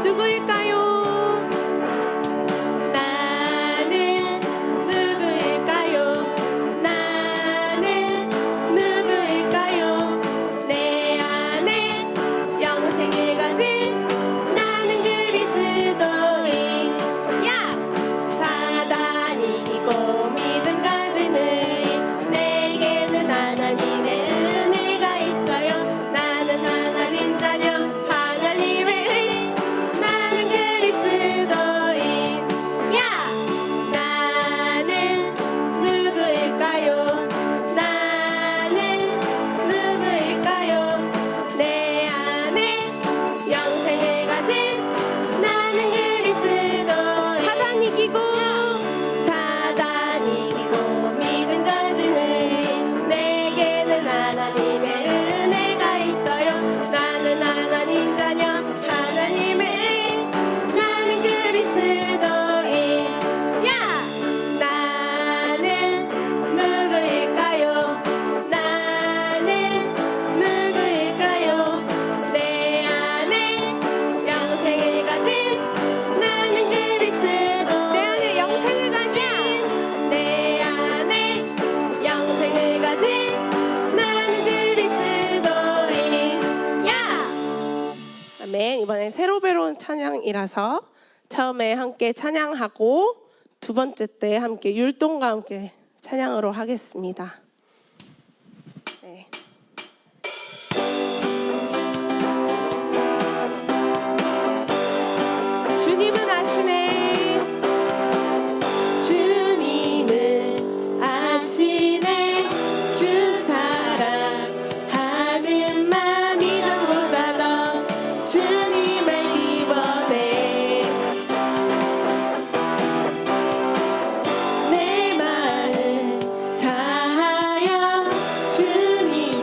누구일까요? 나는 누구일까요? 나는 누구일까요? 내 안에 영생을 가진 나는 그리스도인. 야! 사단이 이기고 믿음 가진 의인. 내게는 하나님의 은혜가 있어요. 나는 하나님 자녀 하나님의 의인. 나는 그리스도인. 야! 나는 누구일까요? 나는 누구일까요? 내 안에 영생을 가진 나는 그리스도인. 사단 이기고 믿음 가진 의인. 내게는 하나님의 은혜가 있어요. 나는 하나님 자녀 하나님의 의인. 나는 그리스도인. 야! 나는 누구일까요? 나는 누구일까요? 내 안에 영생을 가진 나는 그리스도. 내 안에 영생을 가진 내 안에 영생을 가진 나는 그리스도인. 야! 아멘. 이번엔 새로 배운 찬양이라서 처음에 함께 찬양하고 두 번째 때 함께 율동과 함께 찬양으로 하겠습니다. 네. 주님은 아시네. 주님은 아시네. 주 사랑하는 마음이 전보다 더 주님을 기원해. 내 마음 다하여 주님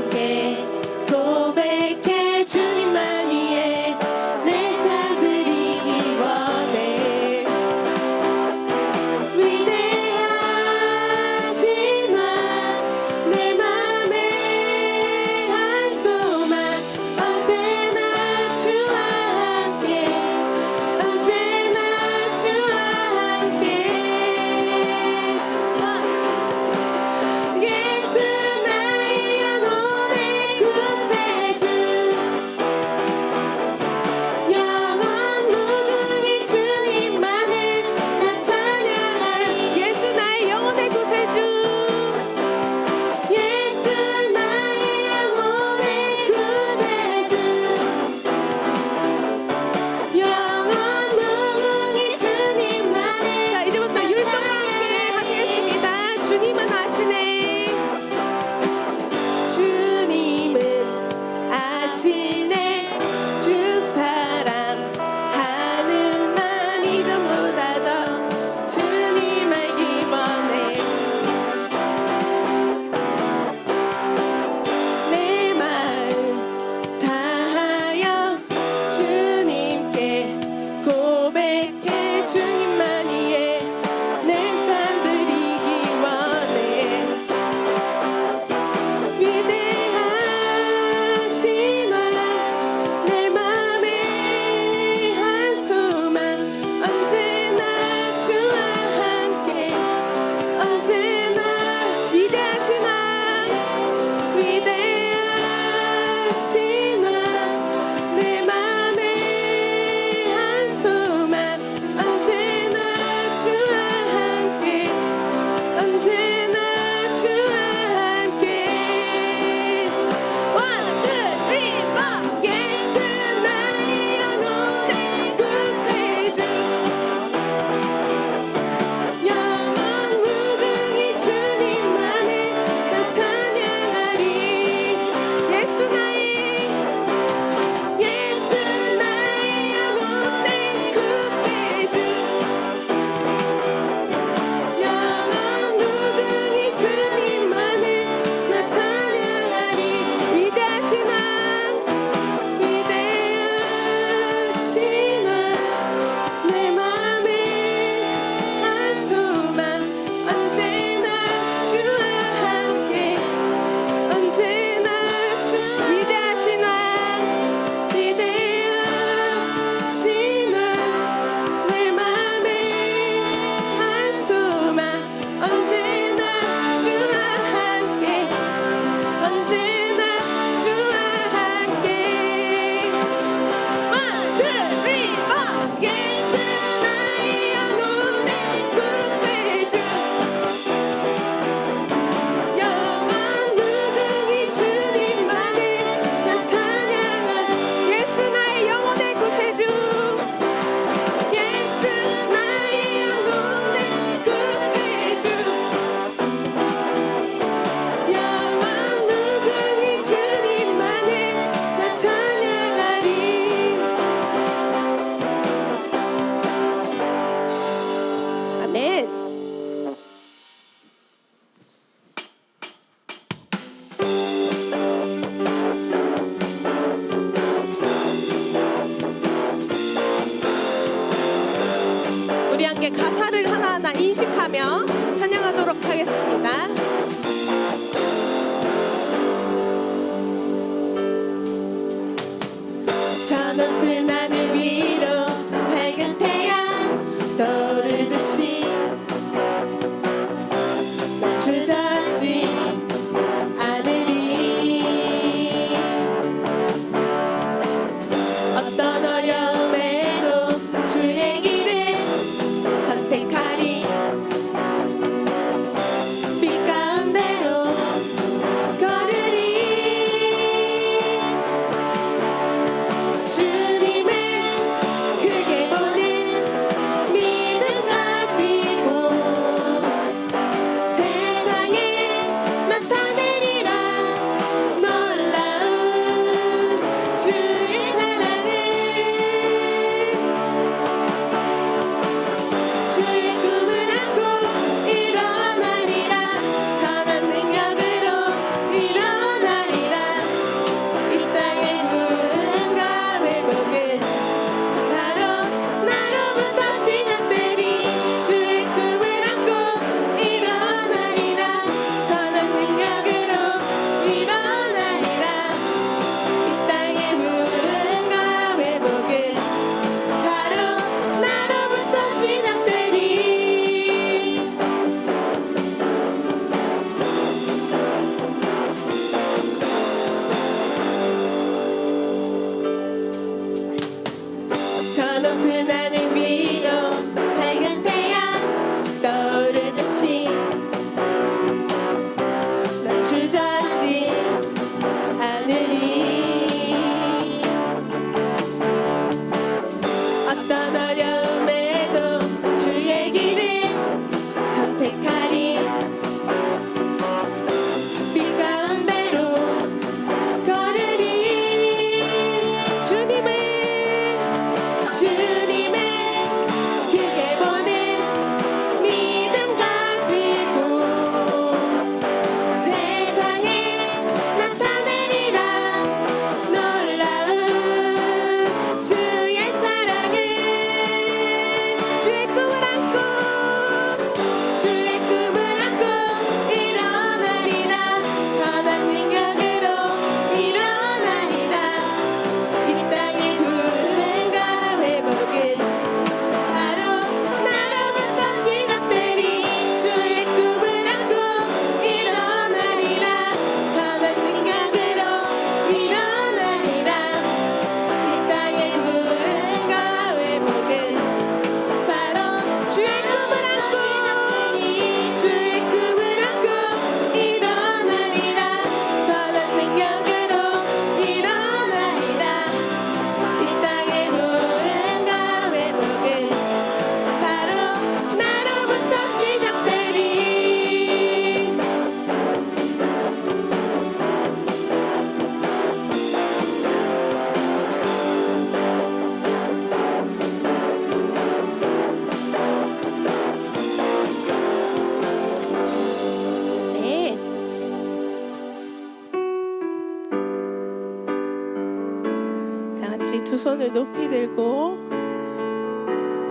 같이 두 손을 높이 들고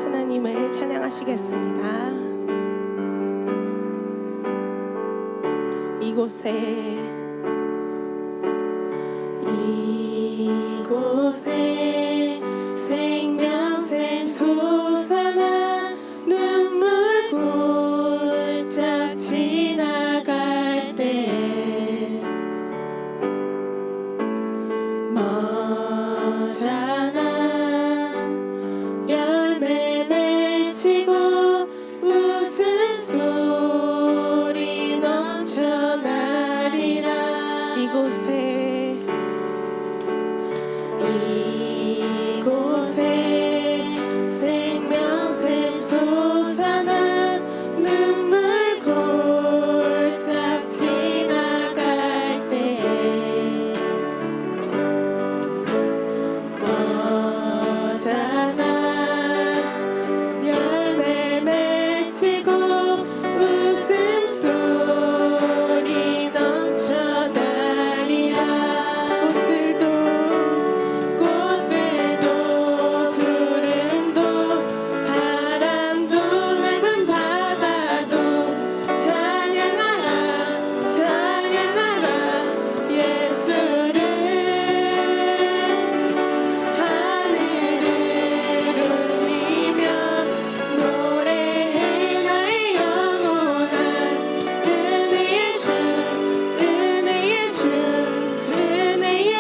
하나님을 찬양하시겠습니다. 이곳에 생명샘 솟아나 눈물 골짝 지나갈 때 머잖아 열매 맺히고 웃음소리 넘쳐나리라. 이곳에 생명샘 솟아나 눈물 골짝 지나갈 때 머잖아 열매 맺히고 웃음소리 넘쳐나리라. 꽃들도 구름도 바람도 넓은 바다도 찬양하라 찬양하라 예수를. 하늘을 울리며 노래해 나의 영혼아. 은혜의 주 은혜의 주 은혜의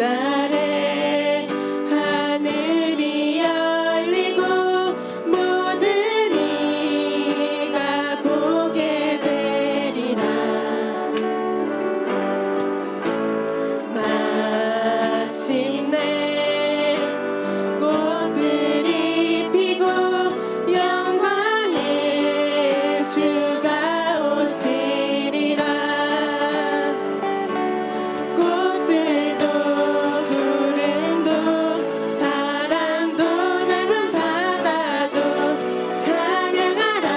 그날에 하늘이 열리고 모든 이가 보게 되리라. 마침내 꽃들이 피고 영광의 주가 오시리라. 꽃들도 구름도 바람도 넓은 바다도 찬양하라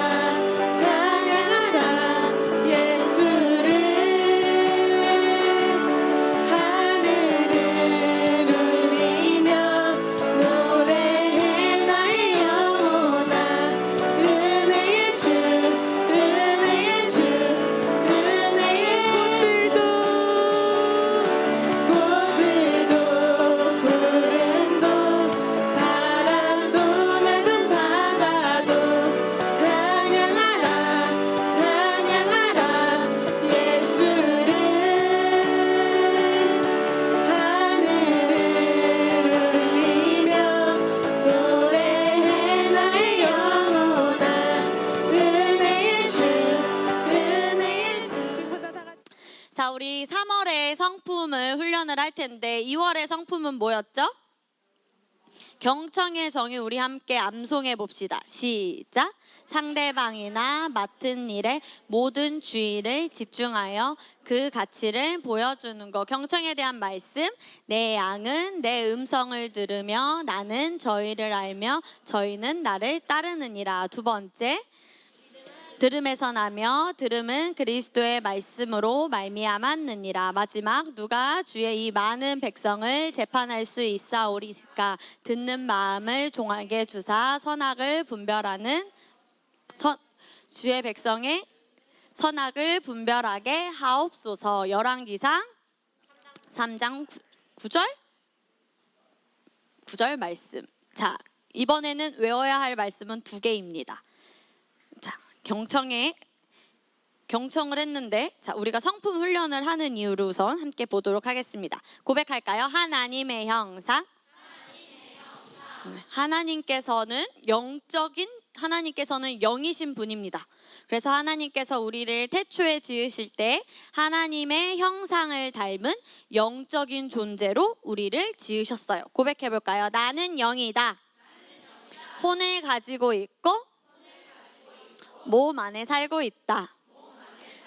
찬양하라 예수를. 하늘을 울리며 노래해 나의 영혼아. 은혜의 주 은혜의 주 은혜의 꽃들도 구름도 바람도 넓은 바다도 찬양하라 찬양하라 예수를. 하늘을 울리며 노래해 나의 영혼아. 은혜의 주 은혜의 주. 지금부터 다 같이 자, 우리 3월에 성품을 훈련을 할 텐데 2월의 성품은 뭐였죠? 경청의 정의 우리 함께 암송해 봅시다. 시작. 상대방이나 맡은 일에 모든 주의를 집중하여 그 가치를 보여주는 것. 경청에 대한 말씀. 내 양은 내 음성을 들으며 나는 저희를 알며 저희는 나를 따르느니라. 두 번째. 들음에서 나며 들음은 그리스도의 말씀으로 말미암았느니라. 마지막. 누가 주의 이 많은 백성을 재판할 수 있사오리까. 듣는 마음을 종하게 주사 선악을 분별하는 주의 백성의 선악을 분별하게 하옵소서. 열왕기상 3장 9절 말씀. 자, 이번에는 외워야 할 말씀은 2개입니다. 자, 경청을 했는데, 자, 우리가 성품 훈련을 하는 이유로 우선 함께 보도록 하겠습니다. 고백할까요? 하나님의 형상. 하나님께서는 영이신 분입니다. 그래서 하나님께서 우리를 태초에 지으실 때 하나님의 형상을 닮은 영적인 존재로 우리를 지으셨어요. 고백해 볼까요? 나는 영이다. 혼을 가지고 있고 몸 안에 살고 있다.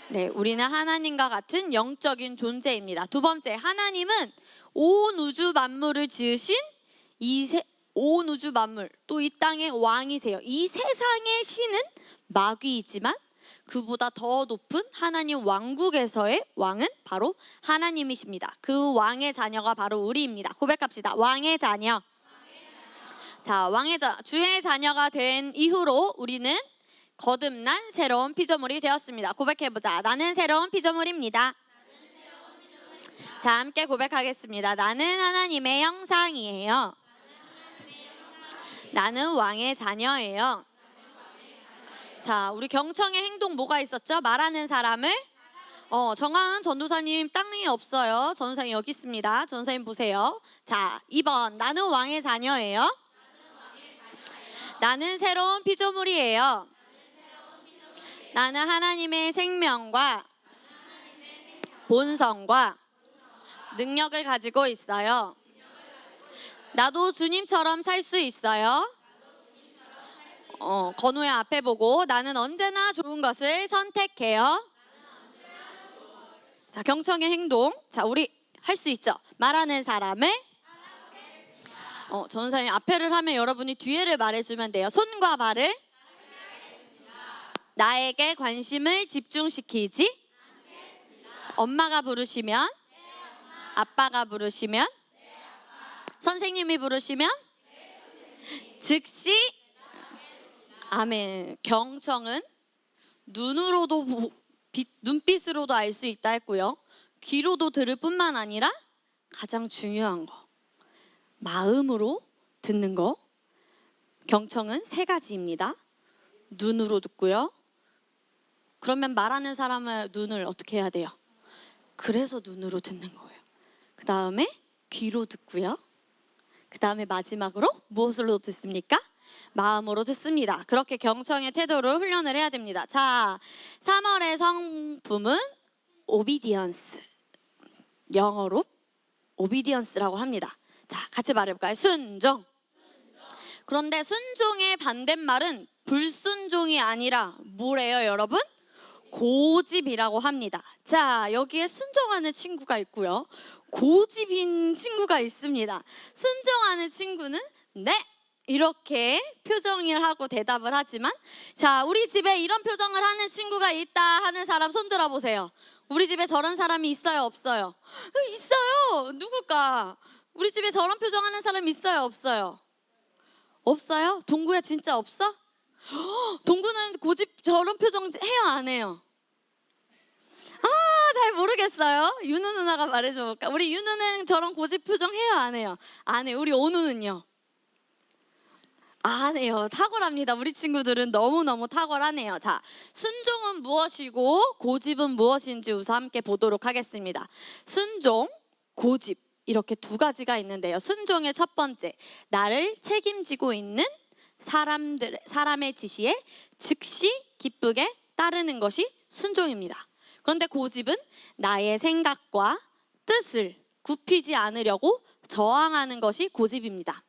네, 우리는 하나님과 같은 영적인 존재입니다. 두 번째, 하나님은 온 우주 만물을 지으신 온 우주 만물, 또 이 땅의 왕이세요. 이 세상의 신은 마귀이지만 그보다 더 높은 하나님 왕국에서의 왕은 바로 하나님이십니다. 그 왕의 자녀가 바로 우리입니다. 고백합시다. 왕의 자녀. 자, 주의 자녀가 된 이후로 우리는 거듭난 새로운 피조물이 되었습니다. 고백해보자. 나는 새로운 피조물입니다. 자, 함께 고백하겠습니다. 나는 하나님의 형상이에요. 나는 왕의 자녀예요. 자, 우리 경청의 행동 뭐가 있었죠? 말하는 사람을 정하은 전도사님 땅이 없어요. 전도사님 여기 있습니다. 전도사님 보세요. 자, 2번 나는 왕의 자녀예요. 나는 새로운 피조물이에요. 나는 하나님의 생명과 본성과 능력을 가지고 있어요. 나도 주님처럼 살 수 있어요. 건우의 앞에 보고 나는 언제나 좋은 것을 선택해요. 자, 경청의 행동. 자, 우리 할 수 있죠. 말하는 사람을 전사님 앞에를 하면 여러분이 뒤에를 말해주면 돼요. 손과 발을 나에게 관심을 집중시키지. 엄마가 부르시면, 아빠가 부르시면, 선생님이 부르시면 즉시. 아멘. 경청은 눈으로도 눈빛으로도 알 수 있다 했고요. 귀로도 들을 뿐만 아니라 가장 중요한 거 마음으로 듣는 거. 경청은 3가지입니다. 눈으로 듣고요. 그러면 말하는 사람의 눈을 어떻게 해야 돼요? 그래서 눈으로 듣는 거예요. 그 다음에 귀로 듣고요. 그 다음에 마지막으로 무엇으로 듣습니까? 마음으로 듣습니다. 그렇게 경청의 태도를 훈련을 해야 됩니다. 자, 3월의 성품은 obedience. 영어로 obedience라고 합니다. 자, 같이 말해볼까요? 순종. 그런데 순종의 반대말은 불순종이 아니라 뭐래요, 여러분? 고집이라고 합니다. 자, 여기에 순종하는 친구가 있고요. 고집인 친구가 있습니다. 순종하는 친구는 네! 이렇게 표정을 하고 대답을 하지만, 자, 우리 집에 이런 표정을 하는 친구가 있다 하는 사람 손 들어보세요. 우리 집에 저런 사람이 있어요, 없어요? 있어요. 누굴까? 우리 집에 저런 표정하는 사람 있어요, 없어요? 없어요? 동구야 진짜 없어? 동구는 고집 저런 표정 해요, 안 해요? 잘 모르겠어요. 윤우 누나가 말해줘 볼까? 우리 윤우는 저런 고집 표정 해요, 안 해요? 안 해요. 우리 오누는요? 안 해요. 탁월합니다. 우리 친구들은 너무너무 탁월하네요. 자, 순종은 무엇이고 고집은 무엇인지 우선 함께 보도록 하겠습니다. 순종, 고집 이렇게 2가지가 있는데요. 순종의 첫 번째, 나를 책임지고 있는 사람의 지시에 즉시 기쁘게 따르는 것이 순종입니다. 그런데 고집은 나의 생각과 뜻을 굽히지 않으려고 저항하는 것이 고집입니다.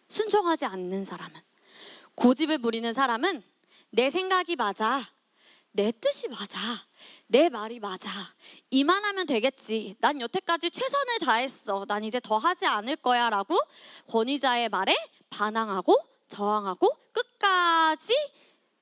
순종하지 않는 사람은, 고집을 부리는 사람은 내 생각이 맞아, 내 뜻이 맞아, 내 말이 맞아, 이만하면 되겠지, 난 여태까지 최선을 다했어, 난 이제 더 하지 않을 거야 라고 권위자의 말에 반항하고 저항하고 끝까지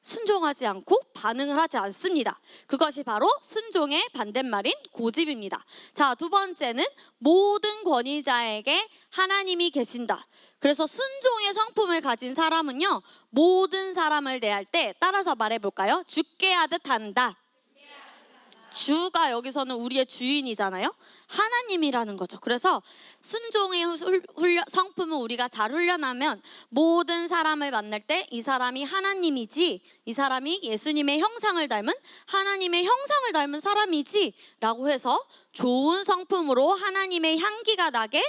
순종하지 않고 반응을 하지 않습니다. 그것이 바로 순종의 반대말인 고집입니다. 자, 2번째는 모든 권위자에게 하나님이 계신다. 그래서 순종의 성품을 가진 사람은요, 모든 사람을 대할 때 따라서 말해볼까요? 주께 하듯 한다. 주가 여기서는 우리의 주인이잖아요. 하나님이라는 거죠. 그래서 순종의 성품을 우리가 잘 훈련하면 모든 사람을 만날 때 이 사람이 하나님이지, 이 사람이 예수님의 형상을 닮은 하나님의 형상을 닮은 사람이지 라고 해서 좋은 성품으로 하나님의 향기가 나게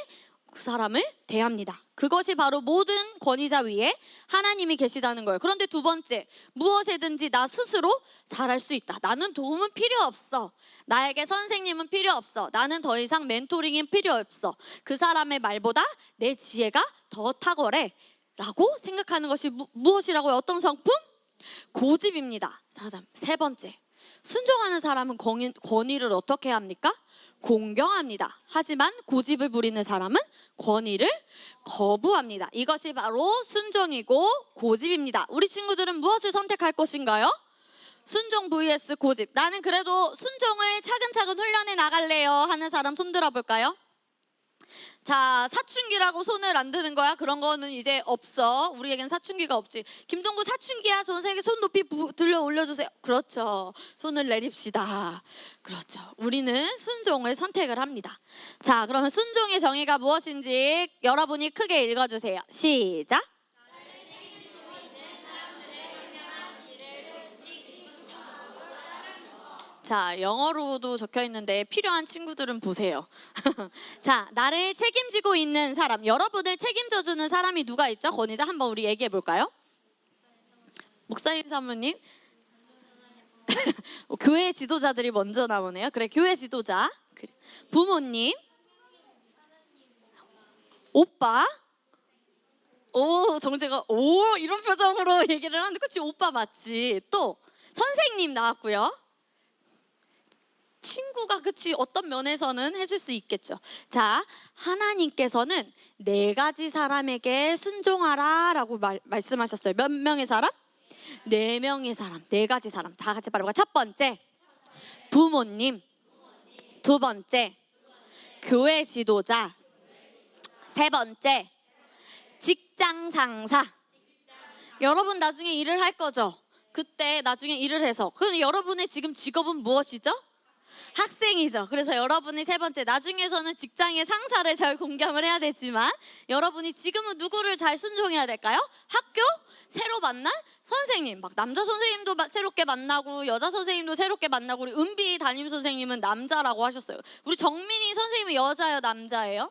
그 사람을 대합니다. 그것이 바로 모든 권위자 위에 하나님이 계시다는 거예요. 그런데 2번째, 무엇이든지 나 스스로 잘할 수 있다. 나는 도움은 필요 없어. 나에게 선생님은 필요 없어. 나는 더 이상 멘토링은 필요 없어. 그 사람의 말보다 내 지혜가 더 탁월해 라고 생각하는 것이 무엇이라고요? 어떤 성품? 고집입니다. 3번째, 순종하는 사람은 권위를 어떻게 합니까? 공경합니다. 하지만 고집을 부리는 사람은 권위를 거부합니다. 이것이 바로 순종이고 고집입니다. 우리 친구들은 무엇을 선택할 것인가요? 순종 vs 고집. 나는 그래도 순종을 차근차근 훈련해 나갈래요 하는 사람 손 들어볼까요? 자, 사춘기라고 손을 안 드는 거야? 그런 거는 이제 없어. 우리에겐 사춘기가 없지. 김동구 사춘기야? 전세계 손 높이 들려 올려주세요. 그렇죠. 손을 내립시다. 그렇죠. 우리는 순종을 선택을 합니다. 자, 그러면 순종의 정의가 무엇인지 여러분이 크게 읽어주세요. 시작. 자, 영어로도 적혀 있는데 필요한 친구들은 보세요. 자, 나를 책임지고 있는 사람, 여러분을 책임져주는 사람이 누가 있죠? 권위자 한번 우리 얘기해 볼까요? 목사님 사모님? 교회 지도자들이 먼저 나오네요. 그래, 교회 지도자. 그래. 부모님? 오빠? 오, 정재가 오 이런 표정으로 얘기를 하는데 그치 오빠 맞지? 또 선생님 나왔고요. 친구가 그치 어떤 면에서는 해줄 수 있겠죠. 자, 하나님께서는 4가지 사람에게 순종하라 라고 말씀하셨어요. 몇 명의 사람? 4명의 사람, 4가지 사람. 다 같이 말해볼까요? 첫 번째 부모님, 두 번째 교회 지도자, 세 번째 직장 상사. 여러분 나중에 일을 할 거죠? 그때 나중에 일을 해서 그럼 여러분의 지금 직업은 무엇이죠? 학생이죠. 그래서 여러분이 세 번째 나중에서는 직장의 상사를 잘 공경을 해야 되지만 여러분이 지금은 누구를 잘 순종해야 될까요? 학교 새로 만난 선생님, 막 남자 선생님도 새롭게 만나고 여자 선생님도 새롭게 만나고 우리 은비 담임 선생님은 남자라고 하셨어요. 우리 정민이 선생님은 여자예요, 남자예요?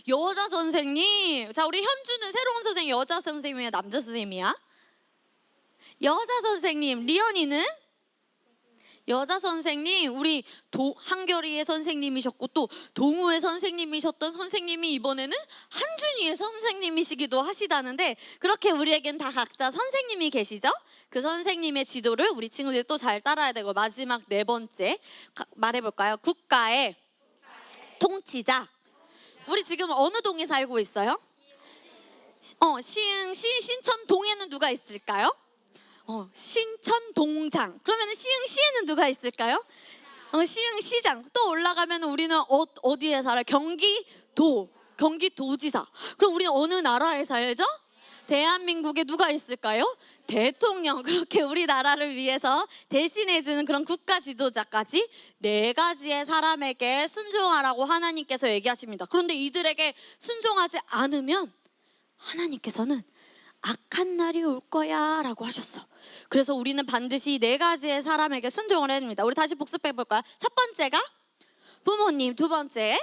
여자 선생님. 자, 우리 현주는 새로운 선생님 여자 선생님이야, 남자 선생님이야? 여자 선생님. 리언이는 여자 선생님. 우리 한결이의 선생님이셨고 또 동우의 선생님이셨던 선생님이 이번에는 한준이의 선생님이시기도 하시다는데 그렇게 우리에겐 다 각자 선생님이 계시죠? 그 선생님의 지도를 우리 친구들이 또 잘 따라야 되고 마지막 4번째 말해볼까요? 국가의 통치자. 우리 지금 어느 동에 살고 있어요? 신천동에는 누가 있을까요? 신천동장. 그러면 시흥시에는 누가 있을까요? 시흥시장. 또 올라가면 우리는 어디에 살아요? 경기도지사. 그럼 우리는 어느 나라에 살죠? 대한민국에 누가 있을까요? 대통령. 그렇게 우리나라를 위해서 대신해주는 그런 국가 지도자까지 4가지의 사람에게 순종하라고 하나님께서 얘기하십니다. 그런데 이들에게 순종하지 않으면 하나님께서는 악한 날이 올 거야 라고 하셨어. 그래서 우리는 반드시 4가지의 사람에게 순종을 해야 됩니다. 우리 다시 복습해 볼까요? 첫 번째가 부모님, 두 번째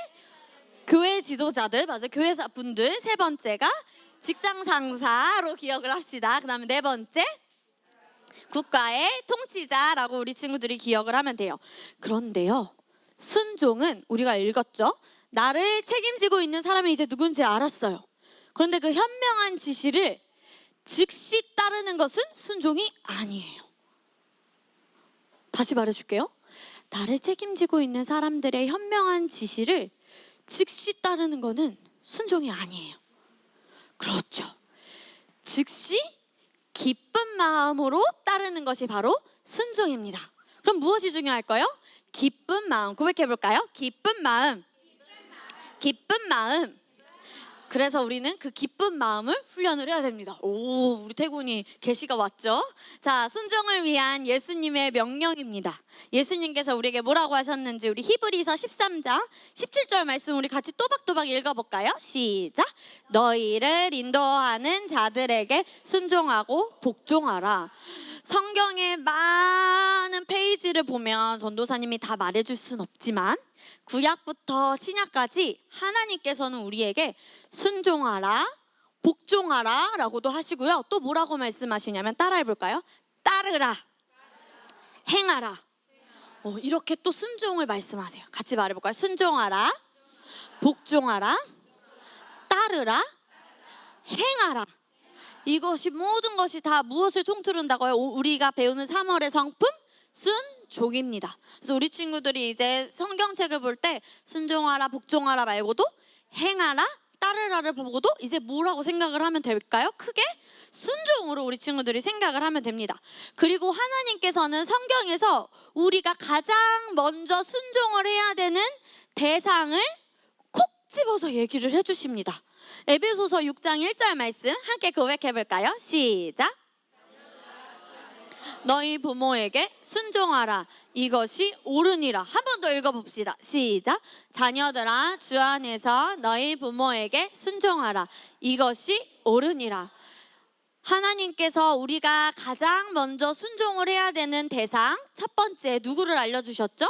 교회 지도자들, 맞아요, 교회사 분들, 세 번째가 직장 상사로 기억을 합시다. 그 다음에 4번째 국가의 통치자라고 우리 친구들이 기억을 하면 돼요. 그런데요, 순종은 우리가 읽었죠? 나를 책임지고 있는 사람이 이제 누군지 알았어요. 그런데 그 현명한 지시를 즉시 따르는 것은 순종이 아니에요. 다시 말해줄게요. 나를 책임지고 있는 사람들의 현명한 지시를 즉시 따르는 것은 순종이 아니에요. 그렇죠. 즉시 기쁜 마음으로 따르는 것이 바로 순종입니다. 그럼 무엇이 중요할까요? 기쁜 마음. 고백해 볼까요? 기쁜 마음. 기쁜 마음. 그래서 우리는 그 기쁜 마음을 훈련을 해야 됩니다. 오, 우리 태군이 계시가 왔죠? 자, 순종을 위한 예수님의 명령입니다. 예수님께서 우리에게 뭐라고 하셨는지 우리 히브리서 13장 17절 말씀 우리 같이 또박또박 읽어볼까요? 시작! 너희를 인도하는 자들에게 순종하고 복종하라. 성경의 많은 페이지를 보면 전도사님이 다 말해줄 순 없지만 구약부터 신약까지 하나님께서는 우리에게 순종하라, 복종하라 라고도 하시고요. 또 뭐라고 말씀하시냐면 따라해볼까요? 따르라, 행하라. 이렇게 또 순종을 말씀하세요. 같이 말해볼까요? 순종하라, 복종하라, 따르라, 행하라. 이것이 모든 것이 다 무엇을 통틀은다고요? 우리가 배우는 3월의 성품? 순종입니다. 그래서 우리 친구들이 이제 성경책을 볼 때 순종하라, 복종하라 말고도 행하라, 따르라를 보고도 이제 뭐라고 생각을 하면 될까요? 크게 순종으로 우리 친구들이 생각을 하면 됩니다. 그리고 하나님께서는 성경에서 우리가 가장 먼저 순종을 해야 되는 대상을 콕 집어서 얘기를 해주십니다. 에베소서 6장 1절 말씀 함께 고백해 볼까요? 시작. 너희 부모에게 순종하라. 이것이 옳으니라. 한 번 더 읽어봅시다. 시작. 자녀들아, 주 안에서 너희 부모에게 순종하라. 이것이 옳으니라. 하나님께서 우리가 가장 먼저 순종을 해야 되는 대상 첫 번째 누구를 알려주셨죠?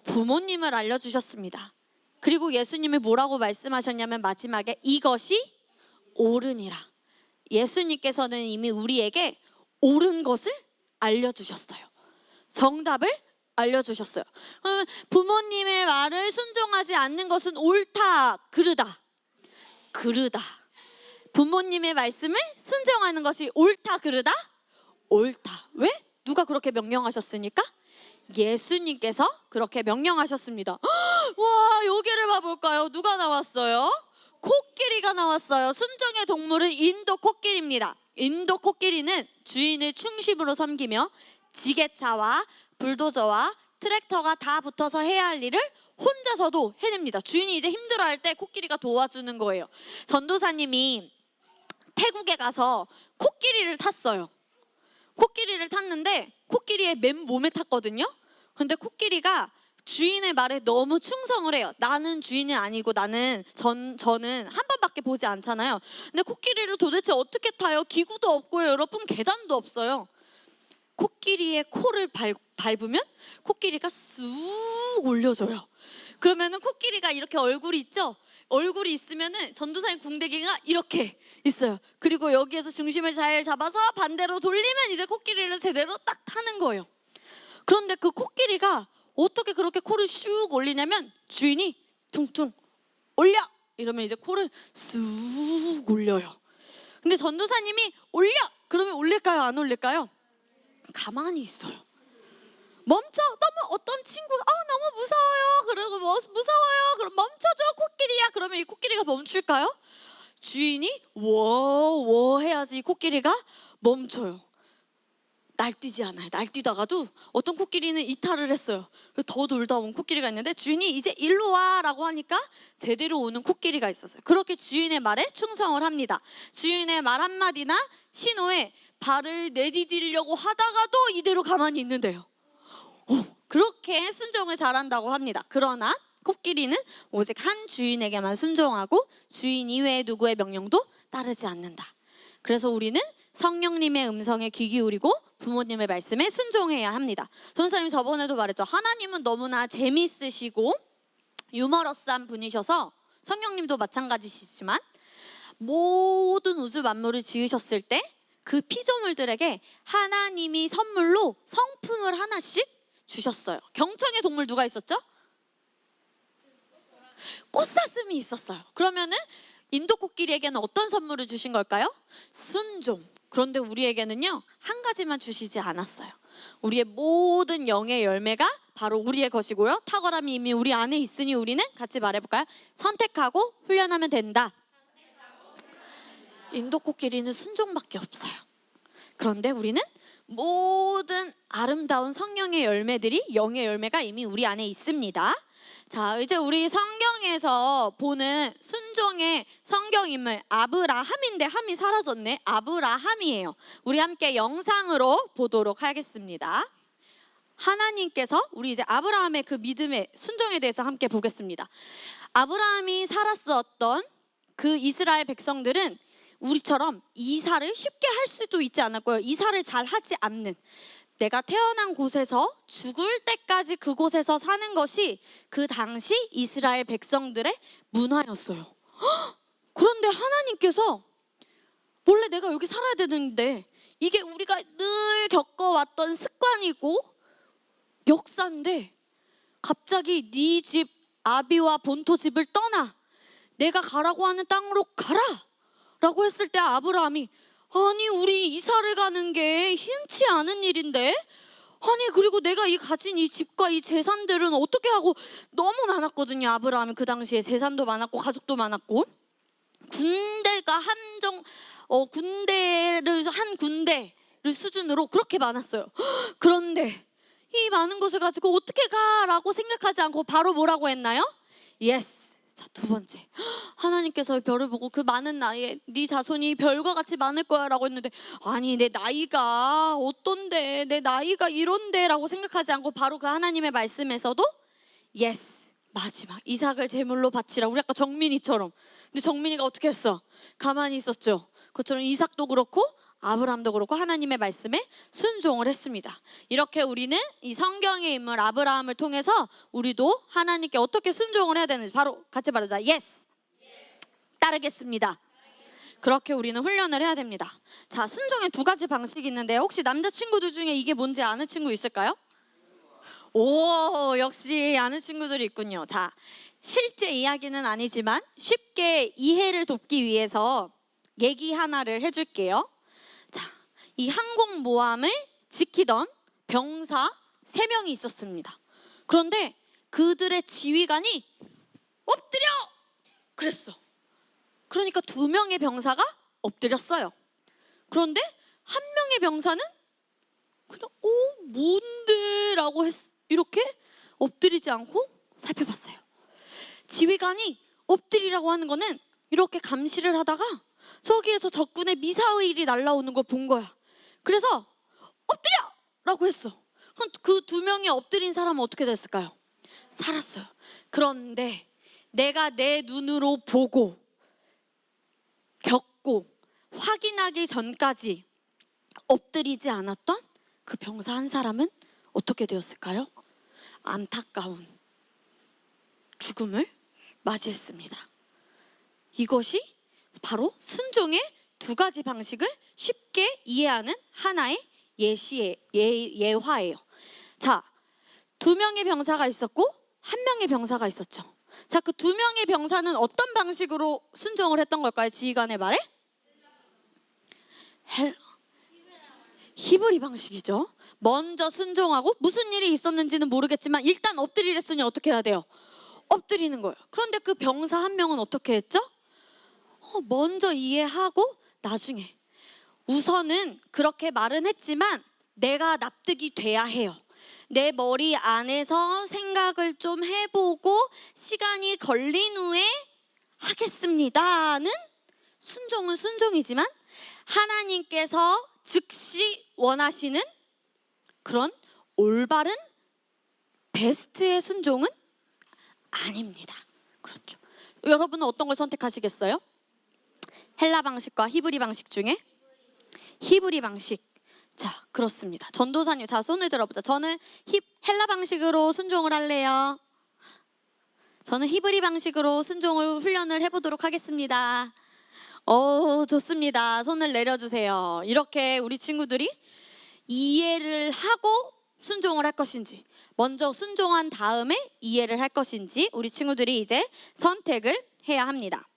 부모님을 알려주셨습니다. 그리고 예수님이 뭐라고 말씀하셨냐면 마지막에 이것이 옳으니라. 예수님께서는 이미 우리에게 옳은 것을 알려주셨어요. 정답을 알려주셨어요. 그러면 부모님의 말을 순종하지 않는 것은 옳다, 그르다. 그르다. 부모님의 말씀을 순종하는 것이 옳다, 그르다? 옳다. 왜? 누가 그렇게 명령하셨으니까? 예수님께서 그렇게 명령하셨습니다. 와, 여기를 봐볼까요? 누가 나왔어요? 코끼리가 나왔어요. 순종의 동물은 인도 코끼리입니다. 인도 코끼리는 주인을 중심으로 섬기며 지게차와 불도저와 트랙터가 다 붙어서 해야 할 일을 혼자서도 해냅니다. 주인이 이제 힘들어할 때 코끼리가 도와주는 거예요. 전도사님이 태국에 가서 코끼리를 탔어요. 코끼리를 탔는데 코끼리의 맨 몸에 탔거든요. 근데 코끼리가 주인의 말에 너무 충성을 해요. 나는 주인이 아니고 저는 한 번밖에 보지 않잖아요. 근데 코끼리를 도대체 어떻게 타요? 기구도 없고요, 여러분. 계단도 없어요. 코끼리의 코를 밟으면 코끼리가 쑥 올려줘요. 그러면은 코끼리가 이렇게 얼굴이 있죠? 얼굴이 있으면은 전도사님 궁대기가 이렇게 있어요. 그리고 여기에서 중심을 잘 잡아서 반대로 돌리면 이제 코끼리를 제대로 딱 타는 거예요. 그런데 그 코끼리가 어떻게 그렇게 코를 슉 올리냐면 주인이 퉁퉁 올려! 이러면 이제 코를 쑥 올려요. 근데 전도사님이 올려! 그러면 올릴까요? 안 올릴까요? 가만히 있어요. 멈춰! 너무 어떤 친구가 너무 무서워요. 그리고 무서워요. 그럼 멈춰줘 코끼리야. 그러면 이 코끼리가 멈출까요? 주인이 워워 해야지 이 코끼리가 멈춰요. 날뛰지 않아요. 날뛰다가도 어떤 코끼리는 이탈을 했어요. 더 놀다 온 코끼리가 있는데 주인이 이제 일로 와라고 하니까 제대로 오는 코끼리가 있었어요. 그렇게 주인의 말에 충성을 합니다. 주인의 말 한마디나 신호에 발을 내디디려고 하다가도 이대로 가만히 있는데요. 그렇게 순종을 잘한다고 합니다. 그러나 코끼리는 오직 한 주인에게만 순종하고 주인 이외의 누구의 명령도 따르지 않는다. 그래서 우리는 성령님의 음성에 귀 기울이고 부모님의 말씀에 순종해야 합니다. 전사님 저번에도 말했죠. 하나님은 너무나 재미있으시고 유머러스한 분이셔서 성령님도 마찬가지시지만 모든 우주 만물을 지으셨을 때 그 피조물들에게 하나님이 선물로 성품을 하나씩 주셨어요. 경청의 동물 누가 있었죠? 꽃사슴이 있었어요. 그러면은 인도 코끼리에게는 어떤 선물을 주신 걸까요? 순종. 그런데 우리에게는요, 한 가지만 주시지 않았어요. 우리의 모든 영의 열매가 바로 우리의 것이고요. 탁월함이 이미 우리 안에 있으니 우리는 같이 말해볼까요? 선택하고 훈련하면 된다. 인도 코끼리는 순종밖에 없어요. 그런데 우리는 모든 아름다운 성령의 열매들이, 영의 열매가 이미 우리 안에 있습니다. 자, 이제 우리 성경에서 보는 순종의 성경인물 아브라함인데 함이 사라졌네. 아브라함이에요. 우리 함께 영상으로 보도록 하겠습니다. 하나님께서 우리 이제 아브라함의 그 믿음의 순종에 대해서 함께 보겠습니다. 아브라함이 살았었던 그 이스라엘 백성들은 우리처럼 이사를 쉽게 할 수도 있지 않았고요. 이사를 잘 하지 않는, 내가 태어난 곳에서 죽을 때까지 그곳에서 사는 것이 그 당시 이스라엘 백성들의 문화였어요. 그런데 하나님께서 원래 내가 여기 살아야 되는데 이게 우리가 늘 겪어왔던 습관이고 역사인데 갑자기 네 집 아비와 본토 집을 떠나 내가 가라고 하는 땅으로 가라 라고 했을 때 아브라함이 아니 우리 이사를 가는 게 흔치 않은 일인데 아니 그리고 내가 가진 이 집과 이 재산들은 어떻게 하고, 너무 많았거든요. 아브라함이 그 당시에 재산도 많았고 가족도 많았고. 군대가 군대를 한 군대를 수준으로 그렇게 많았어요. 그런데 이 많은 것을 가지고 어떻게 가라고 생각하지 않고 바로 뭐라고 했나요? 예스. 자, 두 번째, 하나님께서 별을 보고 그 많은 나이에 네 자손이 별과 같이 많을 거야 라고 했는데, 아니 내 나이가 어떤데, 내 나이가 이런데 라고 생각하지 않고 바로 그 하나님의 말씀에서도 예스, 마지막 이삭을 제물로 바치라. 우리 아까 정민이처럼. 근데 정민이가 어떻게 했어? 가만히 있었죠. 그처럼 이삭도 그렇고 아브라함도 그렇고 하나님의 말씀에 순종을 했습니다. 이렇게 우리는 이 성경의 인물 아브라함을 통해서 우리도 하나님께 어떻게 순종을 해야 되는지 바로 같이 말하자. 예스! 따르겠습니다. 그렇게 우리는 훈련을 해야 됩니다. 자, 순종의 두 가지 방식이 있는데 혹시 남자친구들 중에 이게 뭔지 아는 친구 있을까요? 오, 역시 아는 친구들이 있군요. 자, 실제 이야기는 아니지만 쉽게 이해를 돕기 위해서 얘기 하나를 해줄게요. 자, 이 항공모함을 지키던 병사 3명이 있었습니다. 그런데 그들의 지휘관이 엎드려! 그랬어. 그러니까 2명의 병사가 엎드렸어요. 그런데 1명의 병사는 그냥 뭔데? 라고 이렇게 엎드리지 않고 살펴봤어요. 지휘관이 엎드리라고 하는 거는 이렇게 감시를 하다가 저기에서 적군의 미사일이 날아오는 걸 본 거야. 그래서 엎드려! 라고 했어. 그럼 그 2명이 엎드린 사람은 어떻게 됐을까요? 살았어요. 그런데 내가 내 눈으로 보고 겪고 확인하기 전까지 엎드리지 않았던 그 병사 한 사람은 어떻게 되었을까요? 안타까운 죽음을 맞이했습니다. 이것이 바로 순종의 두 가지 방식을 쉽게 이해하는 하나의 예화예요. 자, 2명의 병사가 있었고 1명의 병사가 있었죠. 자, 그 2명의 병사는 어떤 방식으로 순종을 했던 걸까요? 지휘관의 말에? 히브리 방식이죠. 먼저 순종하고 무슨 일이 있었는지는 모르겠지만 일단 엎드리랬으니 어떻게 해야 돼요? 엎드리는 거예요. 그런데 그 병사 1명은 어떻게 했죠? 먼저 이해하고 나중에 우선은 그렇게 말은 했지만 내가 납득이 돼야 해요. 내 머리 안에서 생각을 좀 해보고 시간이 걸린 후에 하겠습니다는 순종은 순종이지만 하나님께서 즉시 원하시는 그런 올바른 베스트의 순종은 아닙니다. 그렇죠. 여러분은 어떤 걸 선택하시겠어요? 헬라 방식과 히브리 방식 중에 히브리 방식. 자, 그렇습니다. 전도사님, 자, 손을 들어보자. 저는 헬라 방식으로 순종을 할래요. 저는 히브리 방식으로 순종을 훈련을 해보도록 하겠습니다. 좋습니다. 손을 내려주세요. 이렇게 우리 친구들이 이해를 하고 순종을 할 것인지, 먼저 순종한 다음에 이해를 할 것인지 우리 친구들이 이제 선택을 해야 합니다.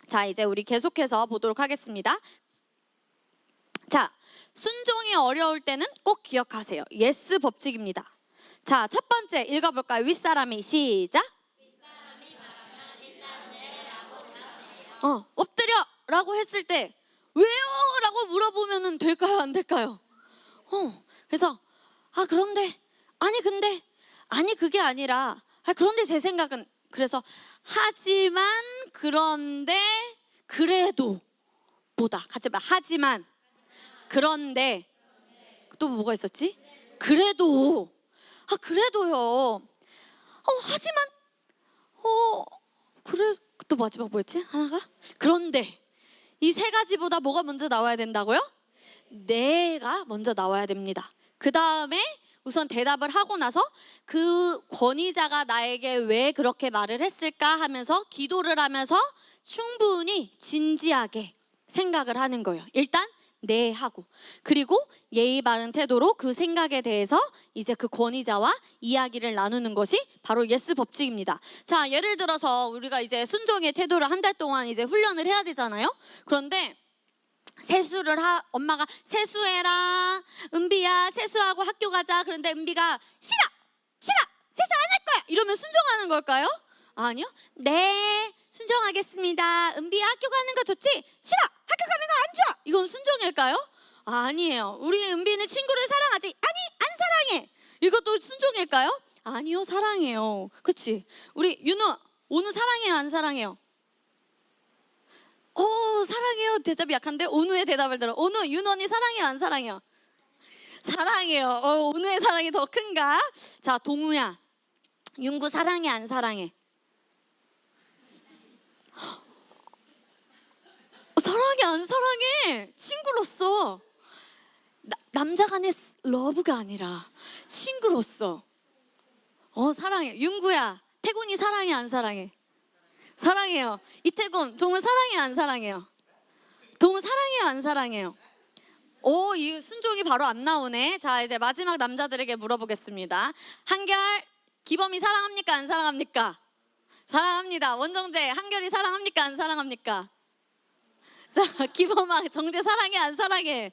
자, 이제 우리 계속해서 보도록 하겠습니다. 자, 순종이 어려울 때는 꼭 기억하세요. 예스 법칙입니다. 자, 첫 번째 읽어볼까요? 윗사람이 시작. 엎드려! 라고 했을 때 왜요? 라고 물어보면 될까요? 안 될까요? 그래서 그런데 아니 그게 아니라 그런데 제 생각은 그래서 하지만 그런데 그래도 보다 같이 봐. 하지만 그런데 또 뭐가 있었지? 그래도 그래도요. 하지만 그래 또 마지막 뭐였지? 하나가 그런데 이 세 가지보다 뭐가 먼저 나와야 된다고요? 내가 먼저 나와야 됩니다. 그 다음에 우선 대답을 하고 나서 그 권위자가 나에게 왜 그렇게 말을 했을까 하면서 기도를 하면서 충분히 진지하게 생각을 하는 거예요. 일단 네 하고, 그리고 예의 바른 태도로 그 생각에 대해서 이제 그 권위자와 이야기를 나누는 것이 바로 예스 법칙입니다. 자, 예를 들어서 우리가 이제 순종의 태도를 한 달 동안 이제 훈련을 해야 되잖아요. 그런데 세수를 엄마가 세수해라, 은비야 세수하고 학교 가자. 그런데 은비가 싫어 세수 안 할 거야 이러면 순종하는 걸까요? 아니요. 네 순종하겠습니다. 은비야 학교 가는 거 좋지? 싫어. 학교 가는 거 안 좋아. 이건 순종일까요? 아니에요. 우리 은비는 친구를 사랑하지? 아니, 안 사랑해. 이것도 순종일까요? 아니요, 사랑해요. 그치? 우리 윤우, 오누 사랑해요, 안 사랑해요? 사랑해요. 대답이 약한데 오누의 대답을 들어. 오누, 윤우 언니 사랑해요, 안 사랑해요? 사랑해요. 오누의 사랑이 더 큰가? 자, 동우야, 윤구 사랑해, 안 사랑해? 사랑해, 안 사랑해? 친구로서. 남자 간의 러브가 아니라 친구로서. 사랑해. 윤구야, 태군이 사랑해, 안 사랑해? 사랑해요. 이태군, 동우 사랑해, 안 사랑해요? 동우 사랑해요, 안 사랑해요? 이 순종이 바로 안 나오네. 자, 이제 마지막 남자들에게 물어보겠습니다. 한결, 기범이 사랑합니까, 안 사랑합니까? 사랑합니다. 원정재, 한결이 사랑합니까, 안 사랑합니까? 자, 기범아, 정재 사랑해, 안 사랑해?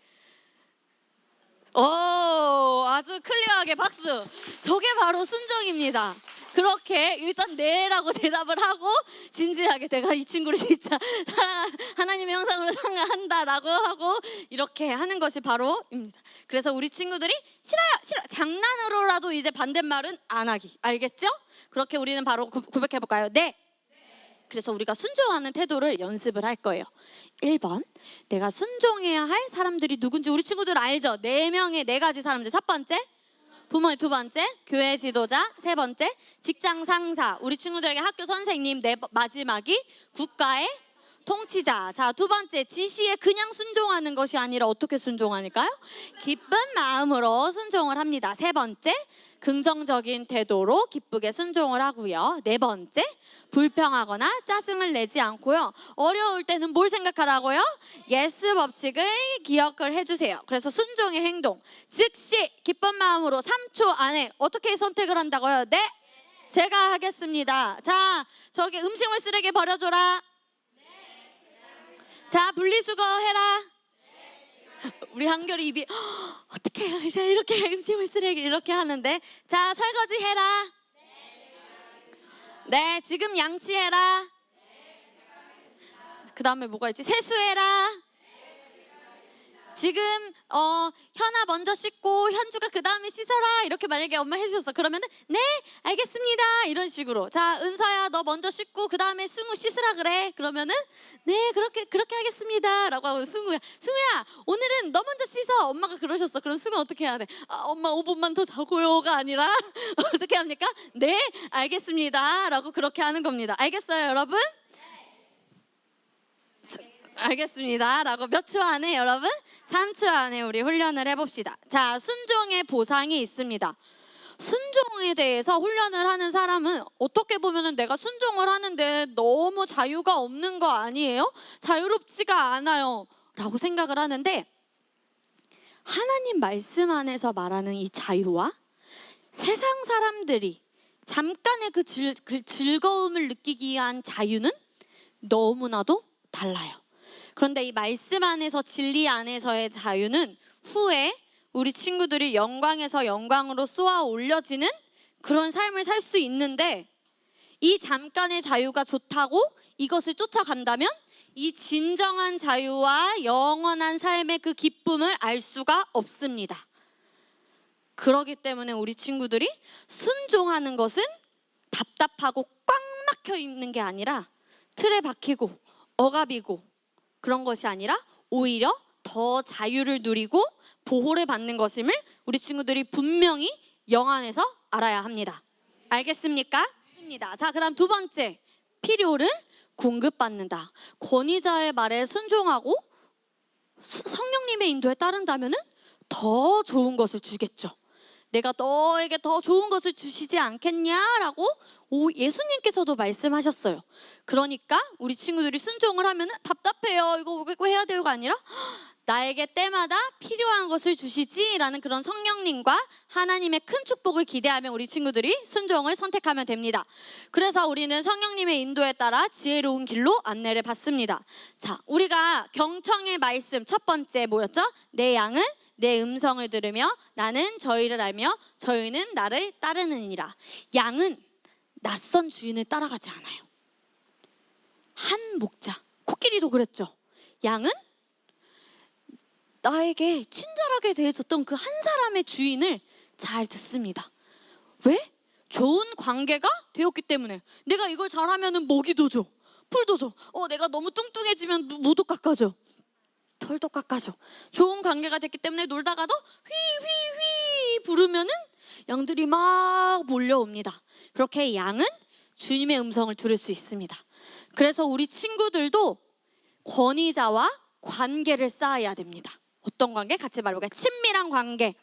아주 클리어하게 박수. 저게 바로 순종입니다. 그렇게 일단 네라고 대답을 하고 진지하게 내가 이 친구를 진짜 하나님의 형상으로 사랑한다라고 하고 이렇게 하는 것이 바로입니다. 그래서 우리 친구들이 싫어요, 장난으로라도 이제 반대말은 안 하기. 알겠죠? 그렇게 우리는 바로 고백해 볼까요? 네. 그래서 우리가 순종하는 태도를 연습을 할 거예요. 1번, 내가 순종해야 할 사람들이 누군지 우리 친구들 알죠? 4명의 4가지 사람들. 첫 번째, 부모님. 두 번째, 교회 지도자. 세 번째, 직장 상사. 우리 친구들에게 학교 선생님. 마지막이 국가의 통치자. 자, 두 번째, 지시에 그냥 순종하는 것이 아니라 어떻게 순종하니까요? 기쁜 마음으로 순종을 합니다. 세 번째, 긍정적인 태도로 기쁘게 순종을 하고요. 네 번째, 불평하거나 짜증을 내지 않고요. 어려울 때는 뭘 생각하라고요? 예스 법칙을 기억을 해주세요. 그래서 순종의 행동, 즉시 기쁜 마음으로 3초 안에 어떻게 선택을 한다고요? 네, 제가 하겠습니다. 자, 저기 음식물 쓰레기 버려줘라. 자, 분리수거 해라. 우리 한결이 입이 어떻게 해요? 이제 이렇게 음식물 쓰레기 이렇게 하는데, 자, 설거지 해라. 네, 지금 양치해라. 그 다음에 뭐가 있지? 세수해라. 지금 현아 먼저 씻고 현주가 그 다음에 씻어라. 이렇게 만약에 엄마 해주셨어. 그러면은 네, 알겠습니다. 이런 식으로. 자, 은서야, 너 먼저 씻고 그 다음에 승우 씻으라 그래. 그러면은 네, 그렇게 하겠습니다. 라고 하고 승우야, 오늘은 너 먼저 씻어. 엄마가 그러셨어. 그럼 승우 어떻게 해야 돼? 엄마 5분만 더 자고요가 아니라 어떻게 합니까? 네, 알겠습니다. 라고 그렇게 하는 겁니다. 알겠어요, 여러분? 알겠습니다. 라고 몇 초 안에 여러분? 3초 안에 우리 훈련을 해봅시다. 자, 순종의 보상이 있습니다. 순종에 대해서 훈련을 하는 사람은 어떻게 보면은 내가 순종을 하는데 너무 자유가 없는 거 아니에요? 자유롭지가 않아요. 라고 생각을 하는데, 하나님 말씀 안에서 말하는 이 자유와 세상 사람들이 잠깐의 그 즐거움을 느끼기 위한 자유는 너무나도 달라요. 그런데 이 말씀 안에서, 진리 안에서의 자유는 후에 우리 친구들이 영광에서 영광으로 쏘아 올려지는 그런 삶을 살 수 있는데, 이 잠깐의 자유가 좋다고 이것을 쫓아간다면 이 진정한 자유와 영원한 삶의 그 기쁨을 알 수가 없습니다. 그렇기 때문에 우리 친구들이 순종하는 것은 답답하고 꽉 막혀 있는 게 아니라 틀에 박히고 억압이고 그런 것이 아니라 오히려 더 자유를 누리고 보호를 받는 것임을 우리 친구들이 분명히 영 안에서 알아야 합니다. 알겠습니까? 자, 그다음 두 번째, 필요를 공급받는다. 권위자의 말에 순종하고 성령님의 인도에 따른다면은 더 좋은 것을 주겠죠. 내가 너에게 더 좋은 것을 주시지 않겠냐라고 예수님께서도 말씀하셨어요. 그러니까 우리 친구들이 순종을 하면은 답답해요. 이거 해야 돼요가 아니라 나에게 때마다 필요한 것을 주시지라는 그런 성령님과 하나님의 큰 축복을 기대하며 우리 친구들이 순종을 선택하면 됩니다. 그래서 우리는 성령님의 인도에 따라 지혜로운 길로 안내를 받습니다. 자, 우리가 경청의 말씀 첫 번째 뭐였죠? 내 양은 내 음성을 들으며 나는 저희를 알며 저희는 나를 따르느니라. 양은 낯선 주인을 따라가지 않아요. 한 목자. 코끼리도 그랬죠. 양은 나에게 친절하게 대해줬던 그 한 사람의 주인을 잘 듣습니다. 왜? 좋은 관계가 되었기 때문에. 내가 이걸 잘하면 먹이도 줘, 풀도 줘. 내가 너무 뚱뚱해지면 모두 깎아줘, 털도 깎아줘. 좋은 관계가 됐기 때문에 놀다가도 휘휘휘 부르면은 양들이 막 몰려옵니다. 그렇게 양은 주님의 음성을 들을 수 있습니다. 그래서 우리 친구들도 권위자와 관계를 쌓아야 됩니다. 어떤 관계? 같이 말해볼까요? 친밀한 관계.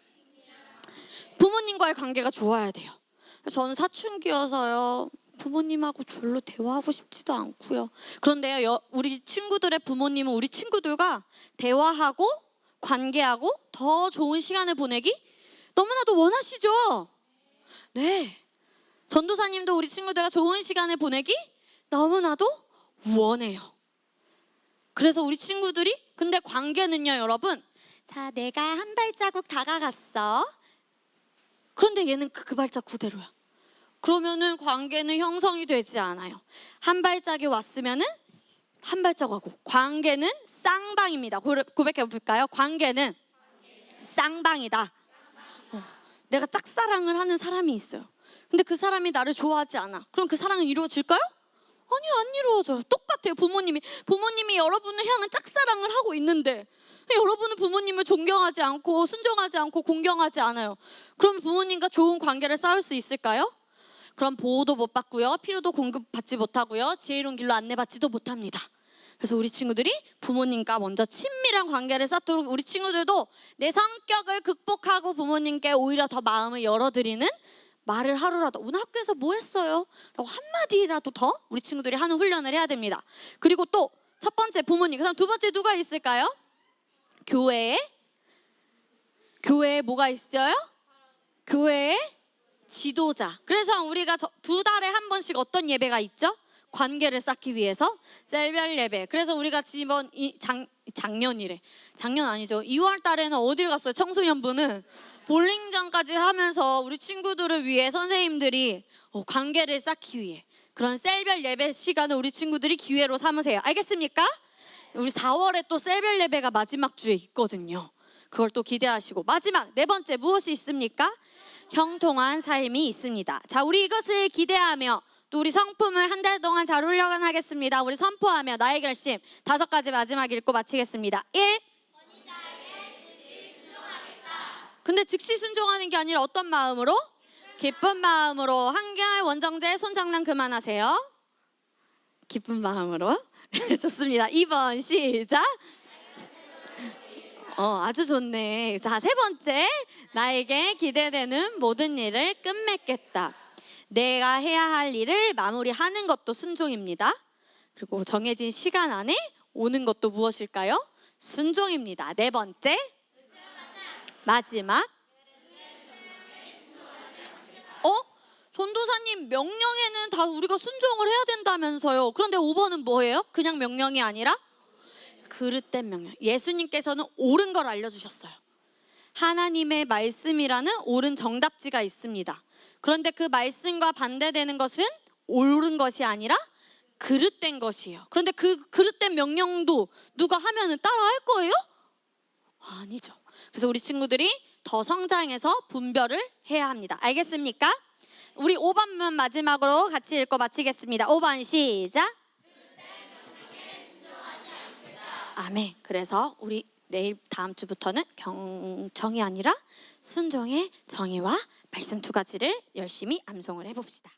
부모님과의 관계가 좋아야 돼요. 저는 사춘기여서요, 부모님하고 별로 대화하고 싶지도 않고요. 그런데요, 우리 친구들의 부모님은 우리 친구들과 대화하고 관계하고 더 좋은 시간을 보내기 너무나도 원하시죠? 네. 전도사님도 우리 친구들과 좋은 시간을 보내기 너무나도 원해요. 그래서 우리 친구들이, 근데 관계는요, 여러분, 자, 내가 한 발자국 다가갔어. 그런데 얘는 그 발자국 그대로야. 그러면은 관계는 형성이 되지 않아요. 한 발짝이 왔으면은 한 발자국 하고. 관계는 쌍방입니다. 고백해 볼까요? 관계는 쌍방이다. 내가 짝사랑을 하는 사람이 있어요. 근데 그 사람이 나를 좋아하지 않아. 그럼 그 사랑은 이루어질까요? 아니요, 안 이루어져요. 똑같아요. 부모님이 여러분을 향한 짝사랑을 하고 있는데 여러분은 부모님을 존경하지 않고 순종하지 않고 공경하지 않아요. 그럼 부모님과 좋은 관계를 쌓을 수 있을까요? 그럼 보호도 못 받고요, 필요도 공급받지 못하고요, 지혜로운 길로 안내받지도 못합니다. 그래서 우리 친구들이 부모님과 먼저 친밀한 관계를 쌓도록, 우리 친구들도 내 성격을 극복하고 부모님께 오히려 더 마음을 열어드리는 말을 하루라도, 오늘 학교에서 뭐 했어요? 라고 한마디라도 더 우리 친구들이 하는 훈련을 해야 됩니다. 그리고 또 첫 번째 부모님, 그 다음 두 번째 누가 있을까요? 교회에 뭐가 있어요? 교회에 지도자. 그래서 우리가 두 달에 한 번씩 어떤 예배가 있죠? 관계를 쌓기 위해서 셀별 예배. 그래서 우리가 작년 아니죠, 2월 달에는 어딜 갔어요? 청소년부는 볼링장까지 하면서 우리 친구들을 위해 선생님들이 관계를 쌓기 위해 그런 셀별 예배 시간을 우리 친구들이 기회로 삼으세요. 알겠습니까? 우리 4월에 또 셀별 예배가 마지막 주에 있거든요. 그걸 또 기대하시고, 마지막 네 번째 무엇이 있습니까? 형통한 삶이 있습니다. 자, 우리 이것을 기대하며 또 우리 성품을 한 달 동안 잘 훈련하겠습니다. 우리 선포하며 나의 결심 5가지 마지막 읽고 마치겠습니다. 1. 근데 즉시 순종하는 게 아니라 어떤 마음으로? 기쁜 마음으로. 한결 원정재 손장난 그만하세요. 기쁜 마음으로. 좋습니다. 2번 시작. 아주 좋네. 자, 세 번째, 나에게 기대되는 모든 일을 끝맺겠다. 내가 해야 할 일을 마무리하는 것도 순종입니다. 그리고 정해진 시간 안에 오는 것도 무엇일까요? 순종입니다. 네 번째, 마지막. 전도사님, 명령에는 다 우리가 순종을 해야 된다면서요. 그런데 5번은 뭐예요? 그냥 명령이 아니라 그릇된 명령. 예수님께서는 옳은 걸 알려주셨어요. 하나님의 말씀이라는 옳은 정답지가 있습니다. 그런데 그 말씀과 반대되는 것은 옳은 것이 아니라 그릇된 것이에요. 그런데 그 그릇된 명령도 누가 하면은 따라 할 거예요? 아니죠. 그래서 우리 친구들이 더 성장해서 분별을 해야 합니다. 알겠습니까? 우리 5번만 마지막으로 같이 읽고 마치겠습니다. 5번 시작. 아멘. 그래서 우리 내일 다음 주부터는 경청이 아니라 순종의 정의와 말씀 2가지를 열심히 암송을 해봅시다.